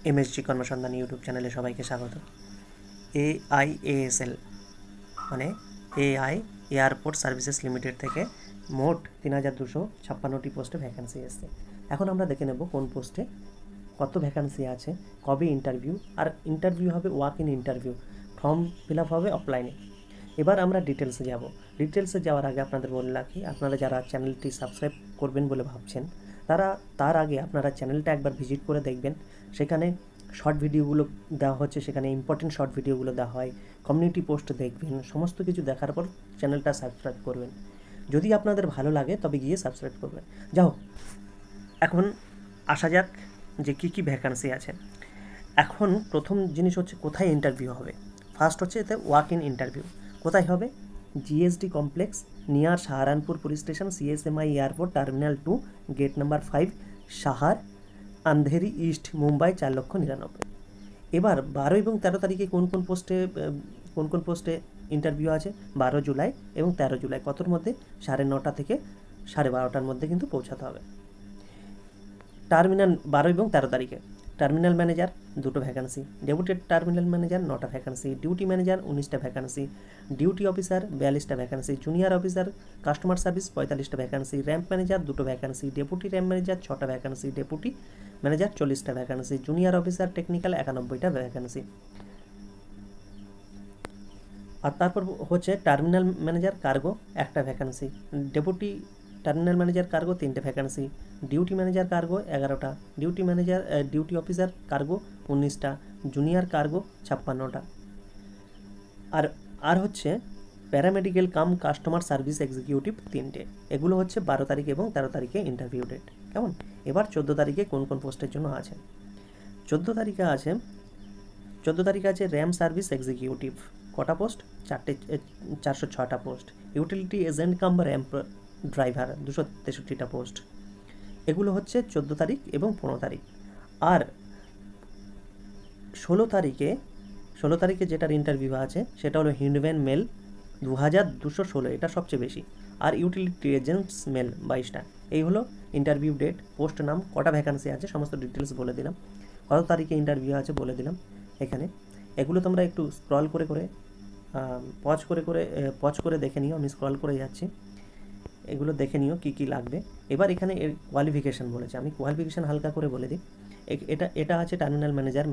MSG কর্মসন্ধান YouTube চ্যানেলে সবাইকে স্বাগত। AIASL মানে AI এয়ারপোর্ট সার্ভিসেস লিমিটেড থেকে মোট ৩,২৫৬টি পোস্টে ভ্যাকেন্সি এসেছে। এখন আমরা দেখে নেব কোন পোস্টে কত ভ্যাকেন্সি আছে, কবে ইন্টারভিউ, আর ইন্টারভিউ হবে walk in interview, form fill up হবে অফলাইনে। এবার আমরা ডিটেলসে যাব। ডিটেলসে যাওয়ার আগে আপনাদের বলে রাখি, আপনারা যারা চ্যানেলটি সাবস্ক্রাইব করবেন বলে ভাবছেন তার আগে আপনারা চ্যানেলটা একবার ভিজিট করে দেখবেন। সেখানে শর্ট ভিডিওগুলো দেওয়া হচ্ছে, সেখানে ইম্পর্টেন্ট শর্ট ভিডিওগুলো দেওয়া হয়, কমিউনিটি পোস্ট দেখবেন, সমস্ত কিছু দেখার পর চ্যানেলটা সাবস্ক্রাইব করবেন। যদি আপনাদের ভালো লাগে তবে গিয়ে সাবস্ক্রাইব করবেন। যাও, এখন আসা যাক যে কী কী ভ্যাকান্সি আছে। এখন প্রথম জিনিস হচ্ছে কোথায় ইন্টারভিউ হবে। ফার্স্ট হচ্ছে এতে ওয়াক ইন ইন্টারভিউ। কোথায় হবে? GSD complex near Saharanpur police station, CSMI airport, terminal 2, gate number 5, Sahar, Andheri east, Mumbai 4,99,000। এবার 12 এবং 13 তারিখে কোন কোন পোস্টে ইন্টারভিউ আছে? 12 জুলাই এবং 13 জুলাই। কতর মধ্যে? 9:30 থেকে 12:30টার মধ্যে কিন্তু পৌঁছাতে হবে। টার্মিনাল 12 এবং 13 তারিখে টার্মিনাল ম্যানেজার 2টো ভ্যাকান্সি, ডেপুটি টার্মিনাল ম্যানেজার 9টা ভ্যাকান্সি, ডিউটি ম্যানেজার 19টা ভ্যাকান্সি, ডিউটি অফিসার 42টা vacancy, junior officer customer service 45টা ভ্যাকান্সি, র্যাম্প ম্যানেজার 2টো ভ্যাকান্সি, ডেপুটি র্যাম্প ম্যানেজার 6টা ভ্যাকান্সি, ডেপুটি ম্যানেজার 40টা ভ্যাকান্সি, জুনিয়র অফিসার টেকনিক্যাল 91টা vacancy. আর তারপর হচ্ছে টার্মিনাল ম্যানেজার কার্গো 1টা vacancy, deputy terminal manager cargo 3টে ভ্যাকান্সি, ডিউটি ম্যানেজার কার্গো 11টা, ডিউটি অফিসার কার্গো 19টা, জুনিয়র কার্গো 56টা। আর হচ্ছে paramedical cum customer service executive 3টে। এগুলো হচ্ছে 12 তারিখ এবং 13 তারিখে ইন্টারভিউ ডেট। কেমন? এবার 14 তারিখে কোন কোন পোস্টের জন্য আছে? 14 তারিখে আছে র্যাম সার্ভিস এক্সিকিউটিভ। কটা পোস্ট? 406টা post. Utility agent cum ramp driver 263টা পোস্ট। এগুলো হচ্ছে 14 তারিখ এবং 15 তারিখ। আর 16 তারিখে যেটার ইন্টারভিউ আছে সেটা হলো হিন্ডম্যান মেল 2216, এটা সবচেয়ে বেশি। আর ইউটিলিটি এজেন্টস মেল 22টা। এই হলো ইন্টারভিউ ডেট। পোস্ট নাম, কটা ভ্যাকান্সি আছে, সমস্ত ডিটেলস বলে দিলাম। কত তারিখে ইন্টারভিউ আছে বলে দিলাম এখানে। এগুলো তোমরা একটু স্ক্রল করে পজ করে দেখে নিও। আমি স্ক্রল করে যাচ্ছি, এগুলো দেখে নিও কী কী লাগবে। এবার এখানে এর কোয়ালিফিকেশান বলেছে, আমি কোয়ালিফিকেশান হালকা করে বলে দিই। এটা আছে টার্মিনাল ম্যানেজার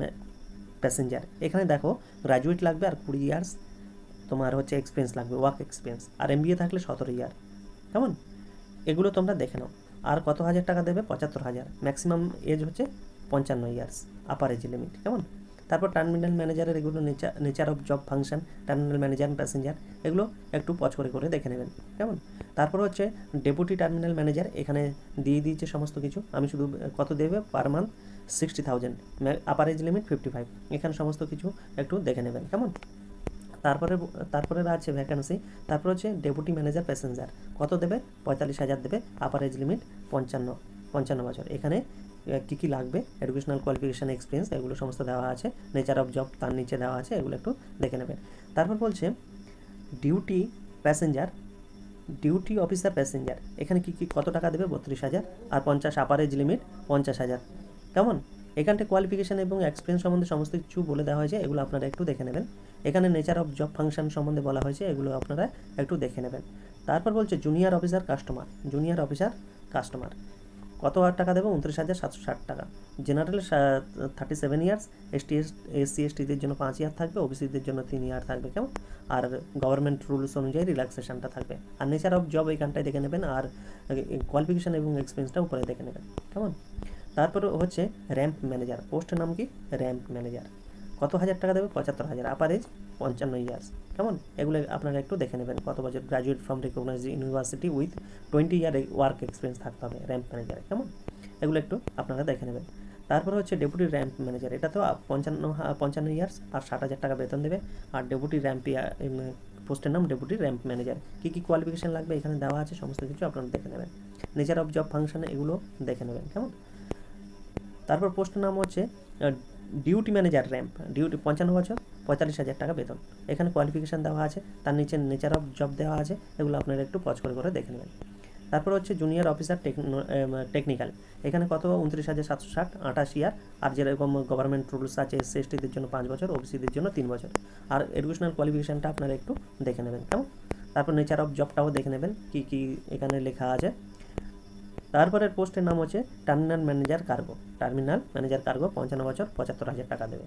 প্যাসেঞ্জার। এখানে দেখো গ্র্যাজুয়েট লাগবে আর 20 ইয়ার্স তোমার হচ্ছে এক্সপিরিয়েন্স লাগবে, ওয়ার্ক এক্সপিরিয়েন্স। আর MBA থাকলে 17 ইয়ার। কেমন? এগুলো তোমরা দেখে নাও। আর কত হাজার টাকা দেবে? 75,000। ম্যাক্সিমাম এজ হচ্ছে 55 ইয়ার্স, আপার এজ লিমিট। কেমন? তারপর টার্মিনাল ম্যানেজারের এগুলো nature of job function, terminal manager passenger, এগুলো একটু পজ করে দেখে নেবেন। কেমন? তারপর হচ্ছে ডেপুটি টার্মিনাল ম্যানেজার, এখানে দিয়ে দিয়েছে সমস্ত কিছু। আমি শুধু কত দেবে per month 60,000, upper age limit 55। এখানে সমস্ত কিছু একটু দেখে নেবেন। কেমন? তারপরে আছে ভ্যাকান্সি। তারপর হচ্ছে ডেপুটি ম্যানেজার প্যাসেঞ্জার, কত দেবে? 45,000 দেবে, আপার এজ লিমিট 55 বছর। এখানে কী কী লাগবে, এডুকেশনাল কোয়ালিফিকেশান, এক্সপিরিয়েন্স, এগুলো সমস্ত দেওয়া আছে। নেচার অফ জব তার নিচে দেওয়া আছে, এগুলো একটু দেখে নেবেন। তারপর বলছে ডিউটি অফিসার প্যাসেঞ্জার, এখানে কী কত টাকা দেবে? 32,000 আর 50, আপার এজ লিমিট 50,000। কেমন? এখানটা কোয়ালিফিকেশান এবং এক্সপিরিয়েন্স সম্বন্ধে সমস্ত কিছু বলে দেওয়া হয়েছে, এগুলো আপনারা একটু দেখে নেবেন। এখানে নেচার অফ জব ফাংশন সম্বন্ধে বলা হয়েছে, এগুলো আপনারা একটু দেখে নেবেন। তারপর বলছে জুনিয়র অফিসার কাস্টমার, কত টাকা দেবে? 29,760 টাকা। জেনারেল 37 ইয়ার্স, SC/ST-দের জন্য 5 ইয়ার থাকবে, OBC-দের জন্য 3 ইয়ার থাকবে। কেমন? আর গভর্নমেন্ট রুলস অনুযায়ী রিল্যাক্সেশনটা থাকবে। আর নেচার অফ জব এইখানটায় দেখে নেবেন, আর কোয়ালিফিকেশান এবং এক্সপিরিয়েন্সটা উপরে দেখে নেবেন। কেমন? তারপর হচ্ছে র্যাম্প ম্যানেজার, পোস্টের নাম কি? Ramp manager. কত হাজার টাকা দেবে? 75,000, আপার এজ 55 ইয়ার্স। কেমন? এগুলো আপনারা একটু দেখে নেবেন। কত বছর? Graduate from recognised university with 20 year work experience থাকতে হবে র্যাম্প ম্যানেজারে। কেমন? এগুলো একটু আপনারা দেখে নেবেন। তারপর হচ্ছে ডেপুটি র্যাম্প ম্যানেজার, এটা তো 55 ইয়ার্স আর 60,000 টাকা বেতন দেবে। আর ডেপুটি পোস্টের নাম ডেপুটি র্যাম্প ম্যানেজার। কী কী কোয়ালিফিকেশান লাগবে এখানে দেওয়া আছে, সমস্ত কিছু আপনারা দেখে নেবেন। নেচার অফ জব ফাংশনে এগুলো দেখে নেবেন। কেমন? তারপর পোস্টের নাম হচ্ছে ডিউটি ম্যানেজার র্যাম্প, ডিউটি 55 বছর, 45,000 টাকা বেতন। এখানে কোয়ালিফিকেশান দেওয়া আছে, তার নিচে নেচার অফ জব দেওয়া আছে, এগুলো আপনারা একটু পজ করে দেখে নেবেন। তারপর হচ্ছে জুনিয়র অফিসার টেকনিক্যাল, এখানে কত 29,760, 28 ইয়ার। আর যেরকম গভর্নমেন্ট রুলস আছে এসসি এসটিদের জন্য 5 বছর, ওবিসিদের জন্য 3 বছর। আর এডুকেশনাল কোয়ালিফিকেশানটা আপনারা একটু দেখে নেবেন, কেমন। তারপর নেচার অফ জবটাও দেখে নেবেন কী কী এখানে লেখা আছে। তারপরের পোস্টের নাম হচ্ছে terminal manager cargo. Terminal manager cargo 55 বছর, 75,000 টাকা দেবে।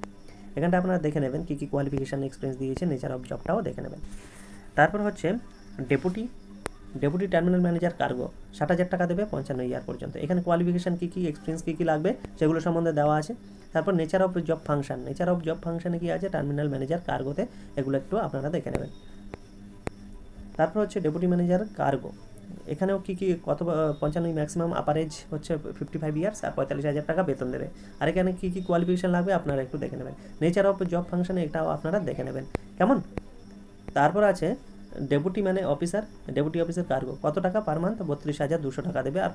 এখানটা আপনারা দেখে নেবেন কী কী কোয়ালিফিকেশান এক্সপিরিয়েন্স দিয়েছে, নেচার অফ জবটাও দেখে নেবেন। তারপর হচ্ছে ডেপুটি টার্মিনাল ম্যানেজার কার্গো 60,000 টাকা দেবে 55 ইয়ার পর্যন্ত। এখানে কোয়ালিফিকেশান কী কী, এক্সপিরিয়েন্স কী কী লাগবে সেগুলো সম্বন্ধে দেওয়া আছে। তারপর nature of job function, nature of job ফাংশনে কী আছে টার্মিনাল ম্যানেজার কার্গোতে, এগুলো একটু আপনারা দেখে নেবেন। তারপর হচ্ছে ডেপুটি ম্যানেজার কার্গো, এখানেও কী কী কত 55 ম্যাক্সিমাম আপার এজ হচ্ছে 55 ইয়ার্স আর 45,000 টাকা বেতন দেবে। আর এখানে কী কী কোয়ালিফিকেশান লাগবে আপনারা একটু দেখে নেবেন। নেচার অফ জব ফাংশনে এটাও আপনারা দেখে নেবেন, কেমন। তারপর আছে ডেপুটি অফিসার কার্গো, কত টাকা পার মান্থ, 32,200 টাকা দেবে আর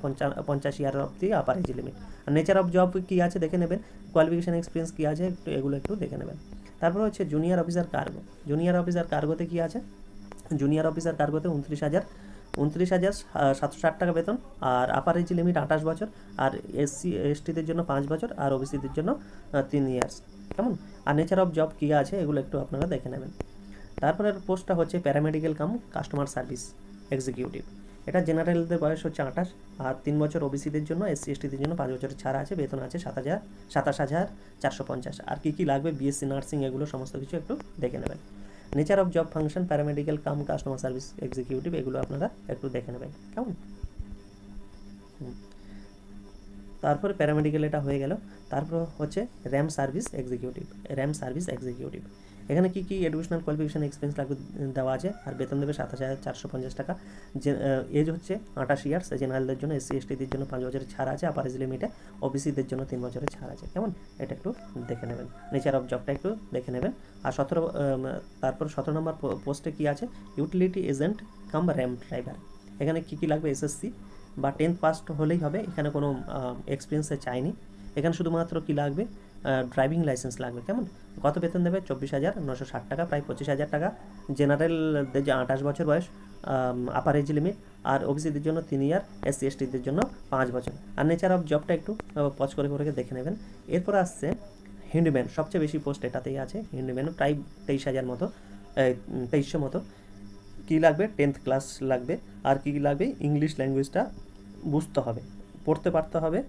50 ইয়ার অবধি আপার এজ লিমিট। আর নেচার অফ জব কী আছে দেখে নেবেন, কোয়ালিফিকেশান এক্সপিরিয়েন্স কী আছে এগুলো একটু দেখে নেবেন। তারপর হচ্ছে জুনিয়র অফিসার কার্গোতে কী আছে, জুনিয়র অফিসার কার্গোতে 29,760 টাকা বেতন, আর আপার এজ লিমিট 28 বছর, আর এসসি এসটিদের জন্য 5 বছর, আর ওবিসিদের জন্য 3 ইয়ার্স, কেমন। আর নেচার অফ জব কী আছে এগুলো একটু আপনারা দেখে নেবেন। তারপরের পোস্টটা হচ্ছে paramedical cum customer service executive, এটা জেনারেলদের বয়স হচ্ছে 28 আর 3 বছর, ওবিসিদের জন্য, এসসি এসটিদের জন্য 5 বছরের ছাড় আছে, বেতন আছে 27,450। আর কী কী লাগবে, বিএসসি নার্সিং, এগুলো সমস্ত কিছু একটু দেখে নেবেন। Nature of job function paramedical cum customer service executive, এগুলো আপনারা একটু দেখে নেবেন, কেমন। তারপরে প্যারামেডিক্যাল এটা হয়ে গেল। তারপর হচ্ছে র্যাম সার্ভিস এক্সিকিউটিভ, এখানে কী কী এডুকেশনাল কোয়ালিফিকেশান এক্সপিরিয়েন্স লাগবে দেওয়া আছে, আর বেতন দেবে 27,450 টাকা। এজ হচ্ছে 28 ইয়ার্স, জেনারেলদের জন্য, এসসি এসটিদের জন্য 5 বছরের ছাড় আছে আপার এজ লিমিটে, ওবিসিদের জন্য 3 বছরের ছাড় আছে, কেমন। এটা একটু দেখে নেবেন, নেচার অফ জবটা একটু দেখে নেবেন। আর তারপর 17 নম্বর পোস্টে কী আছে, ইউটিলিটি এজেন্ট কাম র্যাম ড্রাইভার, এখানে কী কী লাগবে, এসএসসি বা 10th পাস হলেই হবে, এখানে কোনো এক্সপিরিয়েন্সে চাইনি। এখানে শুধুমাত্র কী লাগবে, ড্রাইভিং লাইসেন্স লাগবে, কেমন। কত বেতন দেবে, 24,960 টাকা, প্রায় 25,000 টাকা। জেনারেলদের যে 28 বছর বয়স, আপার এজ লিমিট, আর ওবিসিদের জন্য 3 ইয়ার, এসসি এসটিদের জন্য 5 বছর। আর নেচার অফ জবটা একটু পজ করে দেখে নেবেন। এরপর আসছে হ্যান্ডম্যান, সবচেয়ে বেশি পোস্ট এটাতেই আছে, হ্যান্ডম্যান প্রায় 23,000 মতো, 2300 মতো। কী লাগবে, 10th ক্লাস লাগবে। আর কী লাগবে, ইংলিশ ল্যাঙ্গুয়েজটা বুঝতে হবে, পড়তে পারতে হবে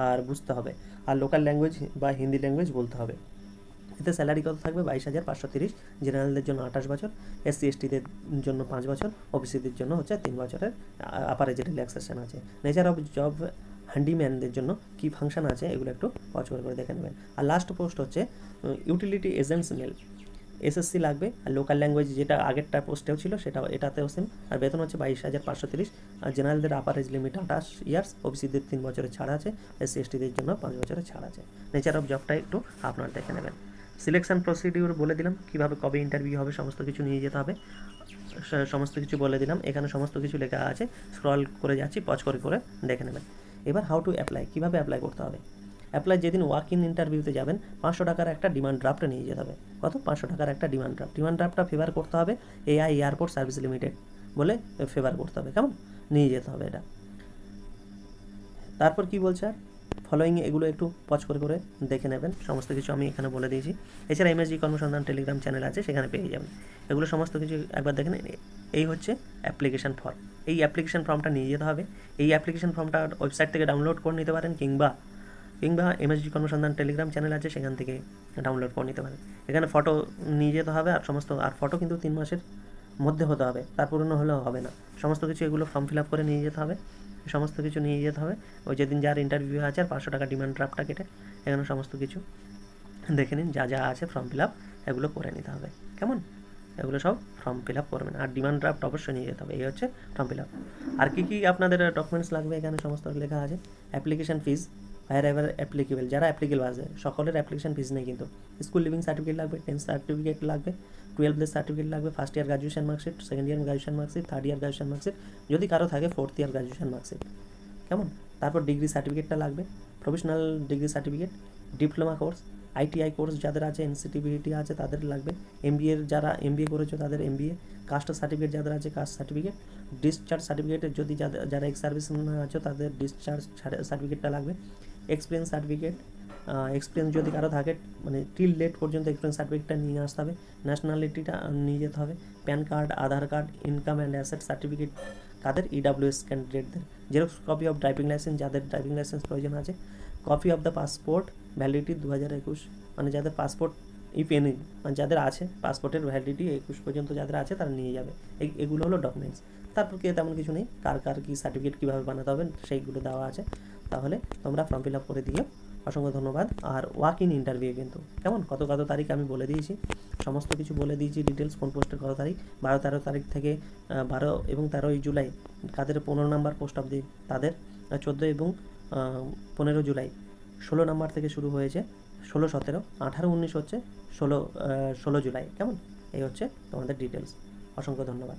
আর বুঝতে হবে, আর লোকাল ল্যাঙ্গুয়েজ বা হিন্দি ল্যাঙ্গুয়েজ বলতে হবে। এতে স্যালারি কত থাকবে, 22,530, জেনারেলদের জন্য 28 বছর, এসসি এসটিদের জন্য 5 বছর, ওবিসিদের জন্য হচ্ছে 3 বছরের আপার এজের রিল্যাক্সেশন আছে। নেচার অফ জব হ্যান্ডিম্যানদের জন্য কী ফাংশন আছে এগুলো একটু পজ করে দেখে নেবেন। আর লাস্ট পোস্ট হচ্ছে ইউটিলিটি এজেন্টস মেল, এসএসসি লাগবে, আর লোকাল ল্যাঙ্গুয়েজ যেটা আগেরটা পোস্টেও ছিল এটাতেও সেম। আর বেতন হচ্ছে 22,530, আর জেনারেলদের আপার এজ লিমিট 28 ইয়ার্স, ওবিসিদের 3 বছরের ছাড় আছে, এসসি এসটিদের জন্য 5 বছরের ছাড় আছে। নেচার অফ জবটা একটু আপনারা দেখে নেবেন। সিলেকশন প্রসিডিউর বলে দিলাম, কীভাবে কবে ইন্টারভিউ হবে, সমস্ত কিছু নিয়ে যেতে হবে, সমস্ত কিছু বলে দিলাম। এখানে সমস্ত কিছু লেখা আছে, স্ক্রল করে যাচ্ছি, পজ করে দেখে নেবেন। এবার হাউ টু অ্যাপ্লাই, কীভাবে অ্যাপ্লাই করতে হবে। অ্যাপ্লাই যেদিন ওয়াক ইন ইন্টারভিউতে যাবেন 500 টাকার একটা ডিমান্ড ড্রাফটে নিয়ে যেতে হবে। কত, 500 টাকার একটা ডিমান্ড ড্রাফটটা ফেভার করতে হবে এআই এয়ারপোর্ট সার্ভিস লিমিটেড বলে ফেভার করতে হবে, কেমন, নিয়ে যেতে হবে এটা। তারপর কি বলছে, আর ফলোয়িং এগুলো একটু পজ করে দেখে নেবেন, সমস্ত কিছু আমি এখানে বলে দিয়েছি। এছাড়া এমএসজি কর্মসংস্থান টেলিগ্রাম চ্যানেল আছে, সেখানে পেয়ে যাবেন এগুলো সমস্ত কিছু, একবার দেখে নিন। এই হচ্ছে অ্যাপ্লিকেশান ফর্ম, এই অ্যাপ্লিকেশান ফর্মটা নিয়ে যেতে হবে। এই অ্যাপ্লিকেশান ফর্মটা ওয়েবসাইট থেকে ডাউনলোড করে নিতে পারেন, কিংবা এমএসজি কর্মসংস্থান টেলিগ্রাম চ্যানেল আছে, সেখান থেকে ডাউনলোড করে নিতে পারেন। এখানে ফটো নিয়ে যেতে হবে, আর ফটো কিন্তু 3 মাসের মধ্যে হতে হবে, তার পুরনো হলেও হবে না। সমস্ত কিছু এগুলো ফর্ম ফিল আপ করে নিয়ে যেতে হবে, সমস্ত কিছু নিয়ে যেতে হবে। ওই যেদিন যার ইন্টারভিউ আছে, আর 500 টাকা ডিমান্ড ড্রাফটটা কেটে এখানে সমস্ত কিছু দেখে নিন, যা আছে ফর্ম ফিল আপ এগুলো করে নিতে হবে, কেমন। এগুলো সব ফর্ম ফিল আপ করবেন, আর ডিমান্ড ড্রাফট অবশ্যই নিয়ে যেতে হবে। এই হচ্ছে ফর্ম ফিল আপ। আর কী আপনাদের ডকুমেন্টস লাগবে এখানে সমস্ত লেখা আছে। Application fees wherever applicable, যারা অ্যাপ্লিকেবল আছে সকলের অ্যাপ্লিকেশান ফিজ নেই কিন্তু। স্কুল লিভিং সার্টিফিকেট লাগবে, 10th সার্টিফিকেট লাগবে, 12th সার্টিফিকেট লাগবে, first year graduation marksheet, second year graduation marksheet, third year graduation marksheet, যদি কারো থাকে 4th ইয়ার গ্রাজুয়েশন মার্কশিট, কেমন। তারপর ডিগ্রি সার্টিফিকেটটা লাগবে, professional degree certificate, diploma course, ITI course যাদের আছে, এনসিটিবিটি আছে তাদের লাগবে, এমবিএর যারা এমবিএ করেছো তাদের এমবিএ, কাস্ট সার্টিফিকেট যাদের আছে কাস্ট সার্টিফিকেট, ডিসচার্জ সার্টিফিকেট যদি যারা এক্স সার্ভিস আছো তাদের ডিসচার্জ সার্টিফিকেটটা লাগবে, এক্সপিরিয়েন্স সার্টিফিকেট, এক্সপিরিয়েন্স যদি কারো থাকে মানে টিল ডেট পর্যন্ত এক্সপিরিয়েন্স সার্টিফিকেটটা নিয়ে আসতে হবে, ন্যাশনালিটিটা নিয়ে যেতে হবে, PAN card, Aadhaar card, income and asset certificate কাদের, ইডাব্লিউএস ক্যান্ডিডেটদের, xerox copy of driving licence যাদের ড্রাইভিং লাইসেন্স প্রয়োজন আছে, copy of the passport validity 2021 মানে যাদের পাসপোর্ট এনি মানে যাদের আছে পাসপোর্টের ভ্যালিডিটি 21 পর্যন্ত যাদের আছে তারা নিয়ে যাবে। এগুলো হলো ডকুমেন্টস। তারপর কি তেমন কিছু নেই, কার কী সার্টিফিকেট কীভাবে বানাতে হবে সেইগুলো দেওয়া আছে। তাহলে তোমরা ফর্ম ফিল আপ করে দিও। অসংখ্য ধন্যবাদ। আর ওয়াক ইন ইন্টারভিউ কিন্তু কেমন কত তারিখ আমি বলে দিয়েছি, সমস্ত কিছু বলে দিয়েছি ডিটেলস, কোন পোস্টের কত তারিখ, 12-13 তারিখ থেকে 12 এবং 13 জুলাই কাদের 15 নাম্বার পোস্ট অবধি তাদের, 14 এবং 15 জুলাই 16 নাম্বার থেকে শুরু হয়েছে, 16, 17, 18, 19 হচ্ছে 16 জুলাই। কেমন, এই হচ্ছে তোমাদের ডিটেলস। অসংখ্য ধন্যবাদ।